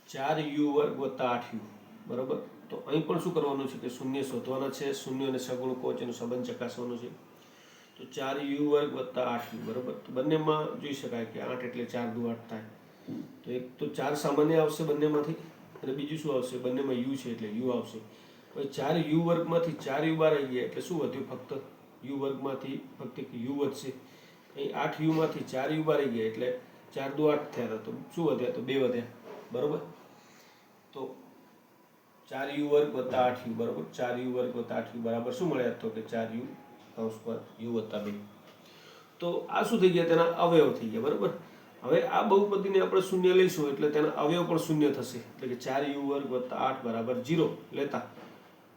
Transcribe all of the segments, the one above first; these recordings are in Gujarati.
4u² + 8u બરાબર। તો અહીં પણ શું કરવાનું છે કે શૂન્ય શોધવાના છે, શૂન્ય અને સગુણકો વચ્ચેનો સંબંધ ચકાસવાનો છે। તો 4u² + 8u બરાબર। તો બંનેમાં જોઈ શકાય કે 8 એટલે 4 દુ 8 થાય। તો એક તો 4 સામાન્ય આવશે બંનેમાંથી, અને બીજું શું આવશે, બંનેમાં u છે એટલે u આવશે। હવે 4u² માંથી 4u બહાર આવી ગયા એટલે શું વધ્યું, ફક્ત u² માંથી ફક્ત એક u વધશે। અહીં 8u માંથી 4u બહાર આવી ગયા એટલે 4 દુ 8 થયા હતા, તો શું વધ્યા, તો 2 વધ્યા બરાબર। તો 4u² + 8u બરાબર, 4u² + 8u બરાબર શું મળ્યા, તો કે 4u + 2। તો આ શું થઈ ગયા, તેના અવયવ થઈ ગયા બરાબર। હવે આ બહુપદીને આપણે શૂન્ય લઈશું એટલે તેના અવયવ પણ શૂન્ય થશે, એટલે કે 4u² + 8 = 0 લેતા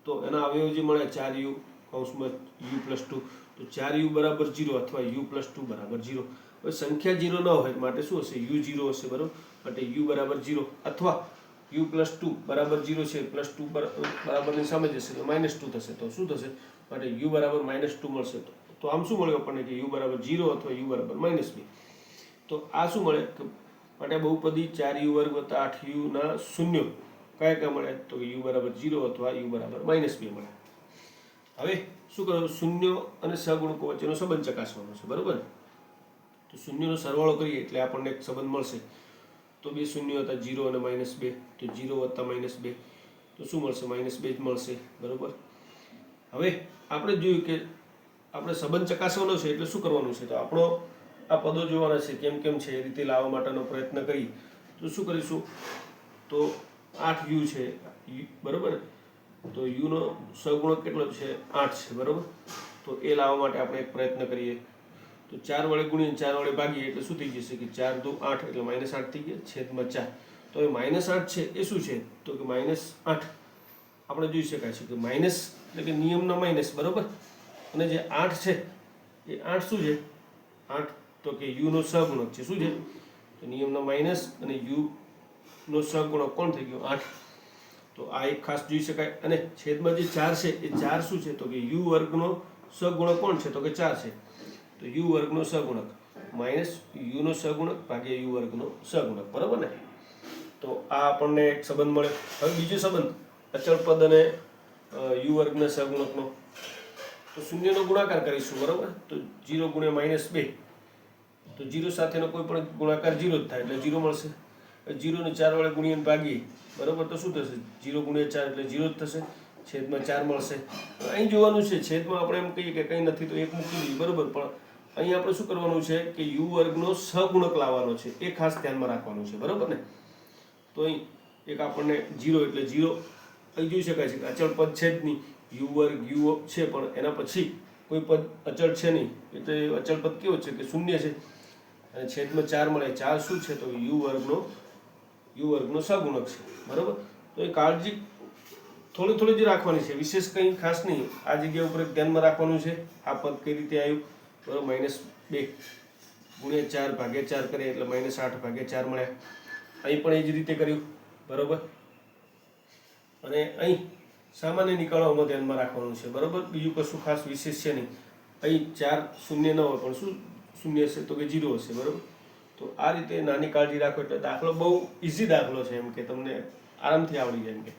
તો એના અવયવ જે મળે 4u + 2, તો 4u = 0 અથવા u + 2 = 0। હવે સંખ્યા 0 ન હોય માટે શું હશે, u 0 હશે બરાબર, માટે u = 0 અથવા u + 2 = 0 છે, +2 બરાબરની સામે જશે તો -2 થશે, તો શું થશે, માટે u = -2 મળશે। તો આમ શું મળ્યું આપણને કે u = 0 અથવા u = -2। તો આ શું મળે, માટે બહુપદી 4u² + 8u ના શૂન્યો કયા કયા મળે, તો u = 0 અથવા u = -2 મળે। હવે શું કરવાનું, શૂન્યો અને સહગુણકો વચ્ચેનો સંબંધ ચકાસવાનો છે બરાબર। તો શૂન્યનો સરવાળો કરીએ એટલે આપણને એક સંબંધ મળશે। તો બે શૂન્યો હતા 0 અને -2, તો 0 + -2 તો શું મળશે, -2 જ મળશે બરાબર। હવે આપણે જોયું કે આપણે સંબંધ ચકાસવાનો છે એટલે શું કરવાનું છે, તો આપણો આ પદો જોવાના છે કેમ કેમ છે એ રીતે લાવવા માટેનો પ્રયત્ન કરી તો શું કરીશું, તો 8u છે બરાબર, તો u નો સહગુણક કેટલો છે, 8 છે બરાબર। તો એ લાવવા માટે આપણે એક પ્રયત્ન કરીએ, તો 4 વડે ગુણીએ 4 વડે ભાગીએ એટલે શું થઈ જશે કે 4 દુ 8 એટલે -8 થઈ ગયા, છેદમાં 4। તો એ -8 છે એ શું છે, તો કે -8 આપણે જોઈ શકાય છે કે માઇનસ એટલે કે નિયમનો માઇનસ બરાબર, અને જે 8 છે એ 8 શું છે, 8 તો કે u નો સહગુણક છે, શું છે, તો નિયમનો માઇનસ અને u નો સહગુણક કોણ થઈ ગયો, 8। તો આ એક ખાસ જોઈ શકાય, અને છેદમાં જે 4 છે એ 4 શું છે, તો કે u² નો સહગુણક કોણ છે, તો કે 4 છે। તો u² નો સહગુણક માઇનસ u નો સહગુણક ભાગ્યા u² નો સહગુણક બરાબર ને। તો આ આપણને એક સંબંધ મળે। હવે બીજો સંબંધ અચળ પદ અને u² ના સહગુણકનો, તો શૂન્યનો ગુણાકાર કરીશું બરાબર। તો 0 × -2 તો 0 સાથેનો કોઈ પણ ગુણાકાર 0 જ થાય એટલે 0 મળશે। 0 ને 4 વડે ગુણીને ભાગીએ બરાબર, તો શું થશે, 0 × 4 એટલે 0 જ થશે, છેદમાં 4 મળશે। અહીં જોવાનું છે, છેદમાં આપણે એમ કહીએ કે કંઈ નથી તો એક મૂકી દઈએ બરાબર, પણ અહીં આપણે શું કરવાનું છે કે u² નો સહગુણક લાવવાનો છે, એ ખાસ ધ્યાનમાં રાખવાનું છે બરાબર ને। તો અહીં એક આપણને 0 એટલે 0 અહીં જોઈ શકાય છે કે અચળ પદ છે જ નહીં, u² u છે પણ એના પછી કોઈ પદ અચળ છે નહીં, એટલે અચળ પદ કેવો છે કે શૂન્ય છે, અને છેદમાં 4 મળે, 4 શું છે, તો u² નો સહગુણક છે બરાબર। તો એ કાળજી થોડી થોડી જ રાખવાની છે, વિશેષ કંઈ ખાસ નહીં, આ જગ્યા ઉપર એક ધ્યાનમાં રાખવાનું છે, આ પદ કઈ રીતે આવ્યું બરાબર, -2 × 4 ભાગ્યા 4 કરીએ એટલે -8 ભાગ્યા 4 મળ્યા। અહીં પણ એ જ રીતે કર્યું બરાબર, અને અહીં સામાન્ય નિકાળવામાં ધ્યાનમાં રાખવાનું છે બરાબર, બીજું કશું ખાસ વિશેષ છે નહીં। અહીં 4 શૂન્ય ન હોય પણ શું શૂન્ય હશે, તો કે 0 હશે બરાબર। તો આ રીતે નાની કાળજી રાખો એટલે દાખલો બહુ ઇઝી દાખલો છે, એમ કે તમને આરામથી આવડી જાય એમ કે।